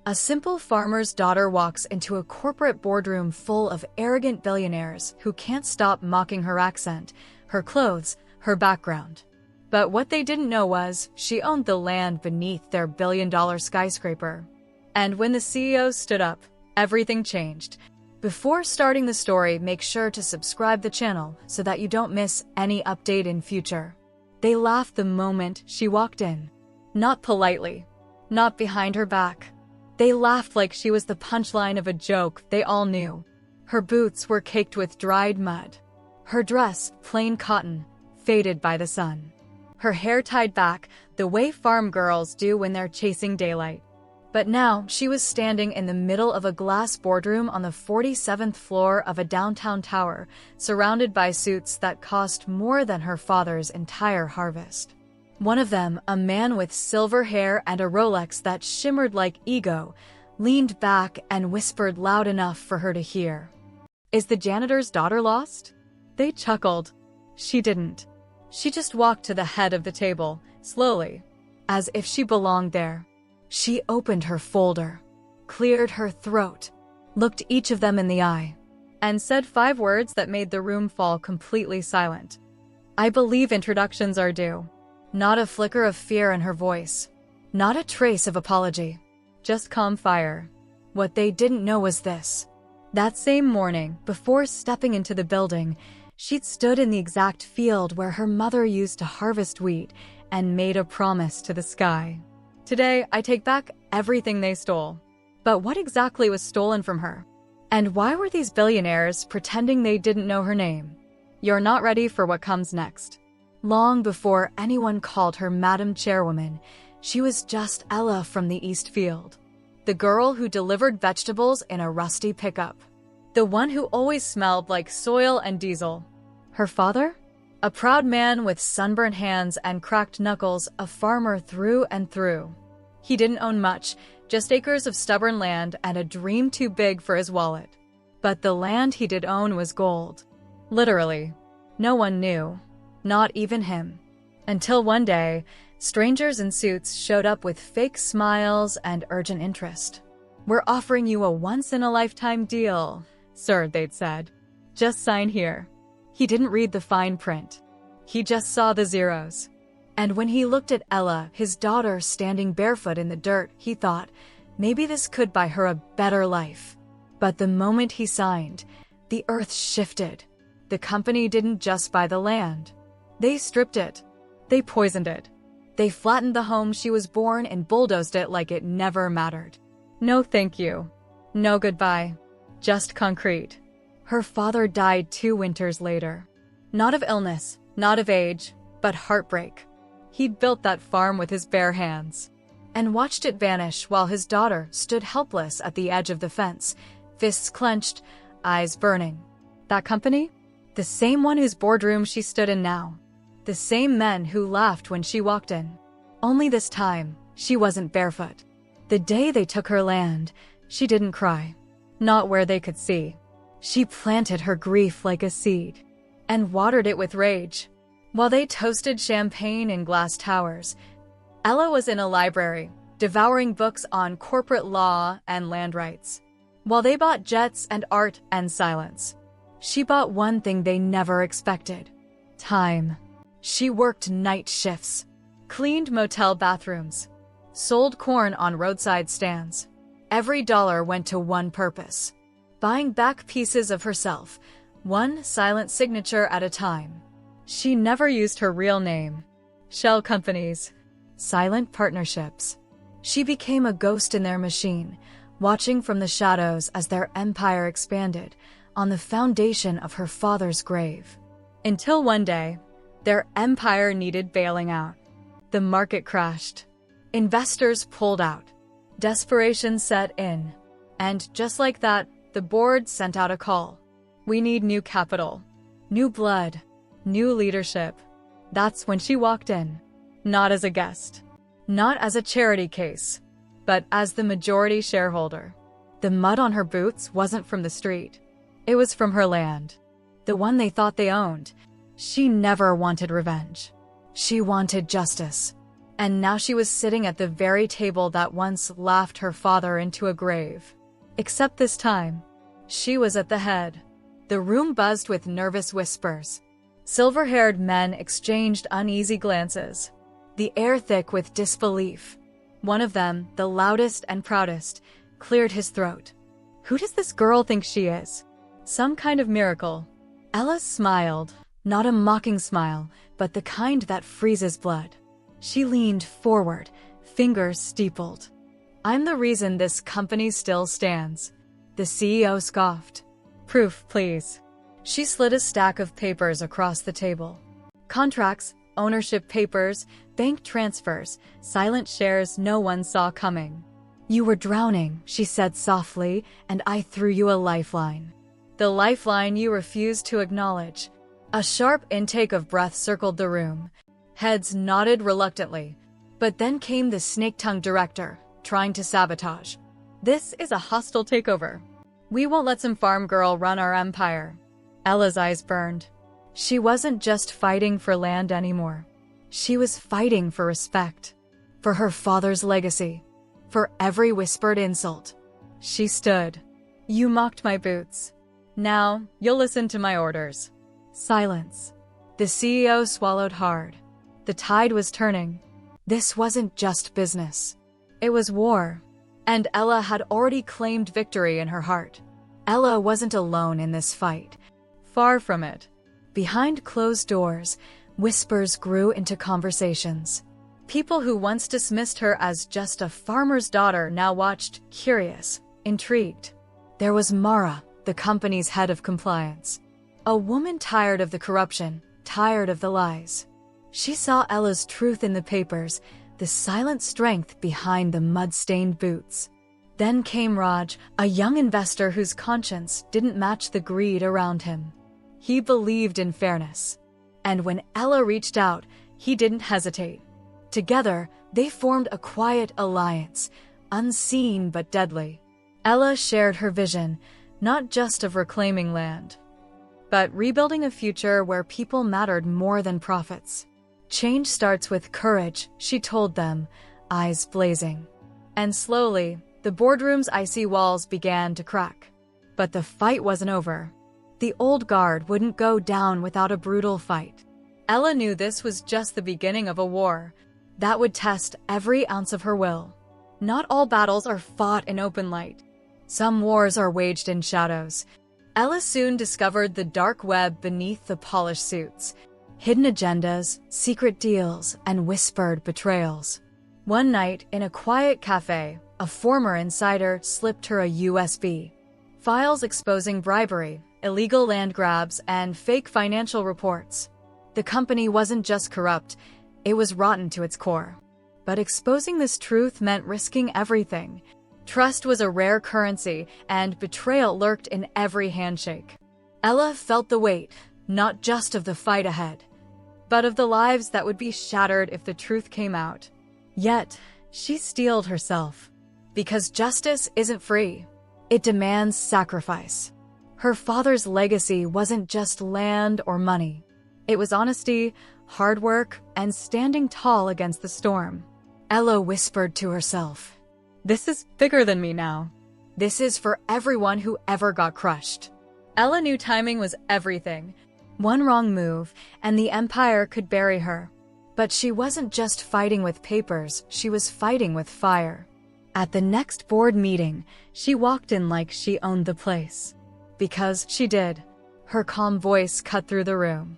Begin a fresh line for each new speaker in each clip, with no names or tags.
A simple farmer's daughter walks into a corporate boardroom full of arrogant billionaires who can't stop mocking her accent, her clothes, her background. But what they didn't know was she owned the land beneath their billion-dollar skyscraper. And when the CEO stood up, everything changed. Before starting the story, make sure to subscribe the channel so that you don't miss any update in future. They laughed the moment she walked in. Not politely, not behind her back. They laughed like she was the punchline of a joke they all knew. Her boots were caked with dried mud. Her dress, plain cotton, faded by the sun. Her hair tied back, the way farm girls do when they're chasing daylight. But now she was standing in the middle of a glass boardroom on the 47th floor of a downtown tower, surrounded by suits that cost more than her father's entire harvest. One of them, a man with silver hair and a Rolex that shimmered like ego, leaned back and whispered loud enough for her to hear. "Is the janitor's daughter lost?" They chuckled. She didn't. She just walked to the head of the table, slowly, as if she belonged there. She opened her folder, cleared her throat, looked each of them in the eye, and said 5 words that made the room fall completely silent. "I believe introductions are due." Not a flicker of fear in her voice. Not a trace of apology. Just calm fire. What they didn't know was this. That same morning, before stepping into the building, she'd stood in the exact field where her mother used to harvest wheat and made a promise to the sky. "Today, I take back everything they stole." But what exactly was stolen from her? And why were these billionaires pretending they didn't know her name? You're not ready for what comes next. Long before anyone called her Madam Chairwoman, she was just Ella from the East Field. The girl who delivered vegetables in a rusty pickup. The one who always smelled like soil and diesel. Her father? A proud man with sunburnt hands and cracked knuckles, a farmer through and through. He didn't own much, just acres of stubborn land and a dream too big for his wallet. But the land he did own was gold. Literally. No one knew. Not even him. Until one day, strangers in suits showed up with fake smiles and urgent interest. "We're offering you a once-in-a-lifetime deal, sir," they'd said. "Just sign here." He didn't read the fine print. He just saw the zeros. And when he looked at Ella, his daughter standing barefoot in the dirt, he thought, maybe this could buy her a better life. But the moment he signed, the earth shifted. The company didn't just buy the land. They stripped it. They poisoned it. They flattened the home she was born and bulldozed it like it never mattered. No thank you. No goodbye. Just concrete. Her father died 2 winters later. Not of illness, not of age, but heartbreak. He'd built that farm with his bare hands. And watched it vanish while his daughter stood helpless at the edge of the fence, fists clenched, eyes burning. That company? The same one whose boardroom she stood in now. The same men who laughed when she walked in. Only this time, she wasn't barefoot. The day they took her land, she didn't cry. Not where they could see. She planted her grief like a seed and watered it with rage. While they toasted champagne in glass towers, Ella was in a library, devouring books on corporate law and land rights. While they bought jets and art and silence, she bought one thing they never expected: time. She worked night shifts, cleaned motel bathrooms, sold corn on roadside stands. Every dollar went to one purpose: buying back pieces of herself, one silent signature at a time. She never used her real name. Shell companies. Silent partnerships. She became a ghost in their machine, watching from the shadows as their empire expanded on the foundation of her father's grave. Until one day, their empire needed bailing out. The market crashed. Investors pulled out. Desperation set in. And just like that, the board sent out a call. "We need new capital. New blood. New leadership." That's when she walked in. Not as a guest. Not as a charity case. But as the majority shareholder. The mud on her boots wasn't from the street. It was from her land. The one they thought they owned. She never wanted revenge. She wanted justice. And now she was sitting at the very table that once laughed her father into a grave. Except this time, she was at the head. The room buzzed with nervous whispers. Silver-haired men exchanged uneasy glances, the air thick with disbelief. One of them, the loudest and proudest, cleared his throat. Who does this girl think she is? Some kind of miracle. Ella smiled, not a mocking smile, but the kind that freezes blood. She leaned forward, fingers steepled. I'm the reason this company still stands. The CEO scoffed. Proof, please. She slid a stack of papers across the table. Contracts, ownership papers, bank transfers, silent shares no one saw coming. You were drowning, she said softly, and I threw you a lifeline. The lifeline you refused to acknowledge. A sharp intake of breath circled the room. Heads nodded reluctantly. But then came the snake-tongued director, trying to sabotage. This is a hostile takeover. We won't let some farm girl run our empire. Ella's eyes burned. She wasn't just fighting for land anymore. She was fighting for respect. For her father's legacy. For every whispered insult. She stood. You mocked my boots. Now, you'll listen to my orders. Silence. The CEO swallowed hard. The tide was turning. This wasn't just business. It was war. And Ella had already claimed victory in her heart. Ella wasn't alone in this fight. Far from it. Behind closed doors, whispers grew into conversations. People who once dismissed her as just a farmer's daughter now watched, curious, intrigued. There was Mara, the company's head of compliance. A woman tired of the corruption, tired of the lies. She saw Ella's truth in the papers, the silent strength behind the mud-stained boots. Then came Raj, a young investor whose conscience didn't match the greed around him. He believed in fairness. And when Ella reached out, he didn't hesitate. Together, they formed a quiet alliance, unseen but deadly. Ella shared her vision, not just of reclaiming land, but rebuilding a future where people mattered more than profits. Change starts with courage, she told them, eyes blazing. And slowly, the boardroom's icy walls began to crack. But the fight wasn't over. The old guard wouldn't go down without a brutal fight. Ella knew this was just the beginning of a war that would test every ounce of her will. Not all battles are fought in open light. Some wars are waged in shadows. Ella soon discovered the dark web beneath the polished suits. Hidden agendas, secret deals, and whispered betrayals. One night, in a quiet cafe, a former insider slipped her a USB. Files exposing bribery, illegal land grabs, and fake financial reports. The company wasn't just corrupt, it was rotten to its core. But exposing this truth meant risking everything. Trust was a rare currency, and betrayal lurked in every handshake. Ella felt the weight, not just of the fight ahead, but of the lives that would be shattered if the truth came out. Yet, she steeled herself. Because justice isn't free. It demands sacrifice. Her father's legacy wasn't just land or money. It was honesty, hard work, and standing tall against the storm. Ella whispered to herself, "This is bigger than me now. This is for everyone who ever got crushed." Ella knew timing was everything. One wrong move, and the empire could bury her. But she wasn't just fighting with papers, she was fighting with fire. At the next board meeting, she walked in like she owned the place. Because she did. Her calm voice cut through the room.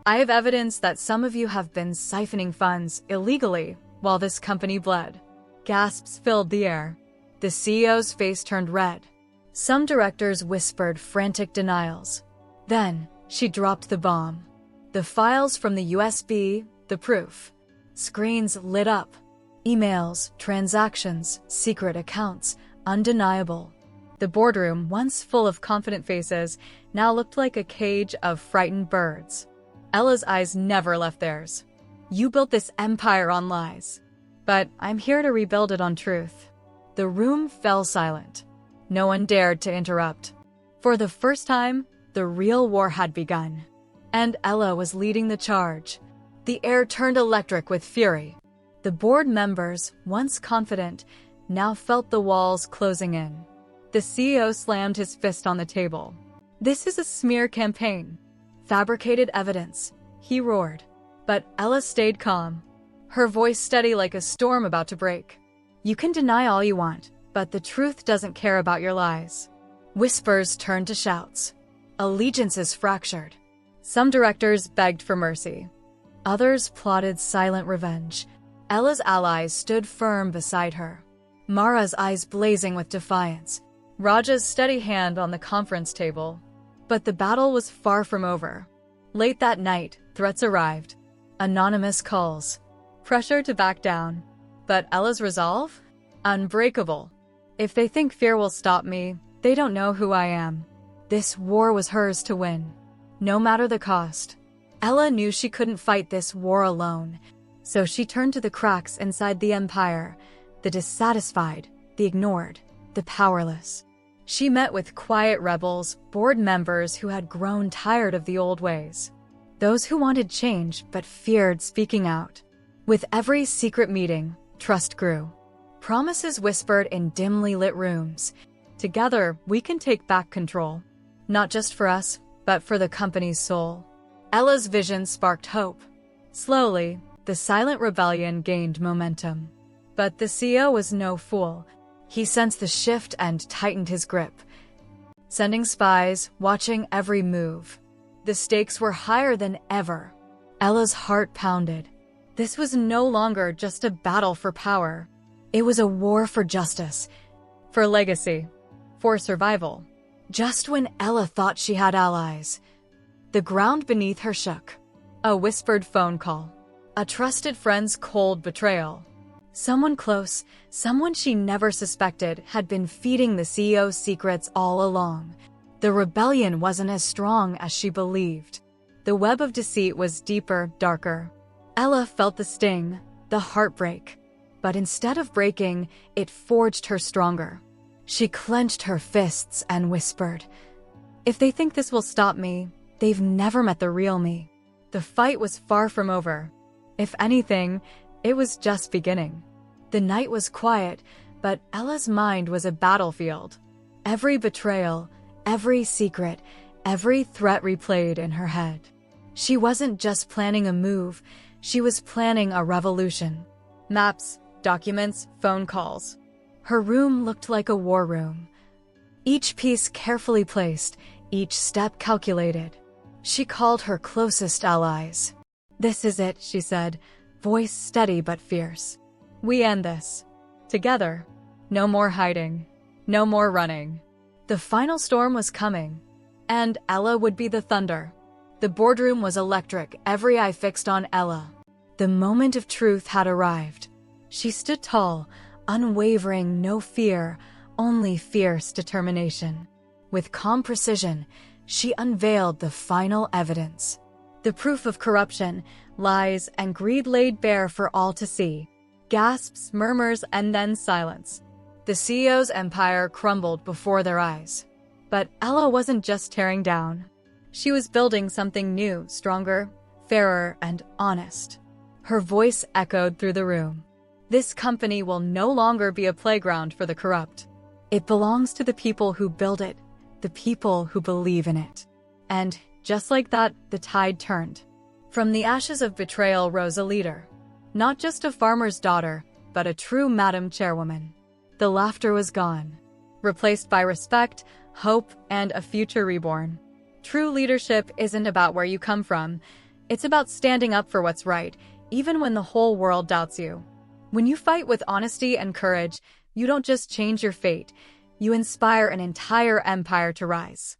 I have evidence that some of you have been siphoning funds illegally while this company bled. Gasps filled the air. The CEO's face turned red. Some directors whispered frantic denials. Then, she dropped the bomb. The files from the USB, the proof. Screens lit up. Emails, transactions, secret accounts, undeniable. The boardroom, once full of confident faces, now looked like a cage of frightened birds. Ella's eyes never left theirs. You built this empire on lies. But I'm here to rebuild it on truth. The room fell silent. No one dared to interrupt. For the first time, the real war had begun. And Ella was leading the charge. The air turned electric with fury. The board members, once confident, now felt the walls closing in. The CEO slammed his fist on the table. "This is a smear campaign. Fabricated evidence," he roared. But Ella stayed calm, her voice steady like a storm about to break. "You can deny all you want, but the truth doesn't care about your lies." Whispers turned to shouts. Allegiances fractured. Some directors begged for mercy. Others plotted silent revenge. Ella's allies stood firm beside her, Mara's eyes blazing with defiance, Raja's steady hand on the conference table. But the battle was far from over. Late that night, threats arrived. Anonymous calls. Pressure to back down. But Ella's resolve? Unbreakable. "If they think fear will stop me, they don't know who I am." This war was hers to win, no matter the cost. Ella knew she couldn't fight this war alone, so she turned to the cracks inside the empire, the dissatisfied, the ignored, the powerless. She met with quiet rebels, board members who had grown tired of the old ways. Those who wanted change but feared speaking out. With every secret meeting, trust grew. Promises whispered in dimly lit rooms. "Together, we can take back control. Not just for us, but for the company's soul." Ella's vision sparked hope. Slowly, the silent rebellion gained momentum. But the CEO was no fool. He sensed the shift and tightened his grip, sending spies, watching every move. The stakes were higher than ever. Ella's heart pounded. This was no longer just a battle for power. It was a war for justice, for legacy, for survival. Just when Ella thought she had allies, the ground beneath her shook. A whispered phone call. A trusted friend's cold betrayal. Someone close, someone she never suspected, had been feeding the CEO's secrets all along. The rebellion wasn't as strong as she believed. The web of deceit was deeper, darker. Ella felt the sting, the heartbreak. But instead of breaking, it forged her stronger. She clenched her fists and whispered, "If they think this will stop me, they've never met the real me." The fight was far from over. If anything, it was just beginning. The night was quiet, but Ella's mind was a battlefield. Every betrayal, every secret, every threat replayed in her head. She wasn't just planning a move, she was planning a revolution. Maps, documents, phone calls. Her room looked like a war room. Each piece carefully placed, each step calculated. She called her closest allies. "This is it," she said, voice steady but fierce. "We end this. Together. No more hiding. No more running." The final storm was coming, and Ella would be the thunder. The boardroom was electric, every eye fixed on Ella. The moment of truth had arrived. She stood tall, unwavering, no fear, only fierce determination. With calm precision, she unveiled the final evidence. The proof of corruption, lies, and greed laid bare for all to see. Gasps, murmurs, and then silence. The CEO's empire crumbled before their eyes. But Ella wasn't just tearing down. She was building something new, stronger, fairer, and honest. Her voice echoed through the room. "This company will no longer be a playground for the corrupt. It belongs to the people who build it, the people who believe in it." And just like that, the tide turned. From the ashes of betrayal rose a leader. Not just a farmer's daughter, but a true Madam Chairwoman. The laughter was gone, replaced by respect, hope, and a future reborn. True leadership isn't about where you come from. It's about standing up for what's right, even when the whole world doubts you. When you fight with honesty and courage, you don't just change your fate, you inspire an entire empire to rise.